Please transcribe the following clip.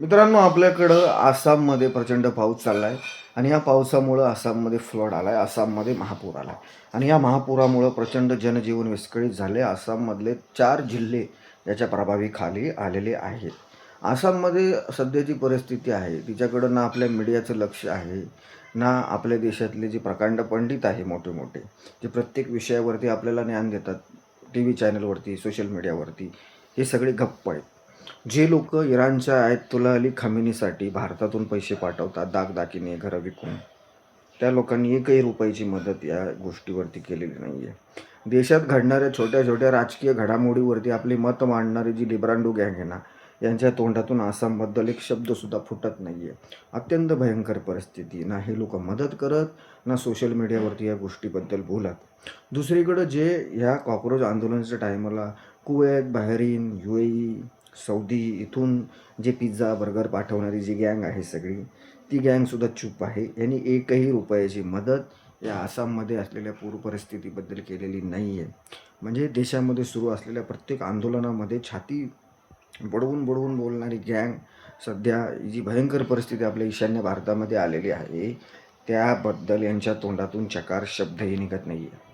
मित्रांनो, आपल्याकडं आसाममध्ये प्रचंड पाऊस चालला आहे आणि या पावसामुळं आसाममध्ये फ्लड आला आहे. आसाममध्ये महापूर आला आहे आणि या महापुरामुळं प्रचंड जनजीवन विस्कळीत झाले. आसाममधले 4 जिल्हे याच्या प्रभावीखाली आलेले आहेत. आसाममध्ये सध्याची परिस्थिती आहे, तिच्याकडं ना आपल्या मीडियाचं लक्ष आहे, ना आपल्या देशातले जे प्रकांड पंडित आहे मोठे-मोठे, जे प्रत्येक विषयावरती आपल्याला ज्ञान देतात, टीव्ही चॅनलवरती, सोशल मीडियावरती, हे सगळे गप्प आहेत. जे लोकं इराणच्या आयतुल्ला अली खमेनीसाठी भारतातून पैसे पाठवतात, दागदागिने, घरं विकून, त्या लोकांनी एकही रुपयाची मदत या गोष्टीवरती केलेली नाही आहे. देशात घडणाऱ्या छोट्या-छोट्या राजकीय घडामोडीवरती आपले मत मांडणारी जी लिब्रांडो गँग आहे ना, यांच्या तोंडातून आसामबद्दल एक शब्दसुद्धा फुटत नाही आहे. अत्यंत भयंकर परिस्थिती. ना हे लोकं मदत करत, ना सोशल मीडियावरती या गोष्टीबद्दल बोलत. दुसरीकडं जे ह्या कॉकरोच आंदोलनाच्या टायमाला कुवेत, बहरीन, UAE, सौदी इथून जे पिझ्झा, बर्गर पाठवणारी जी गँग आहे सगळी, ती गँगसुद्धा चूप आहे. यांनी एकही रुपयाची मदत या आसाममध्ये असलेल्या पूर परिस्थितीबद्दल केलेली नाही आहे. म्हणजे देशामध्ये सुरू असलेल्या प्रत्येक आंदोलनामध्ये छाती बडवून बोलणारी गँग सध्या जी भयंकर परिस्थिती आपल्या ईशान्य भारतामध्ये आलेली आहे, त्याबद्दल यांच्या तोंडातून चकार शब्दही निघत नाही आहे.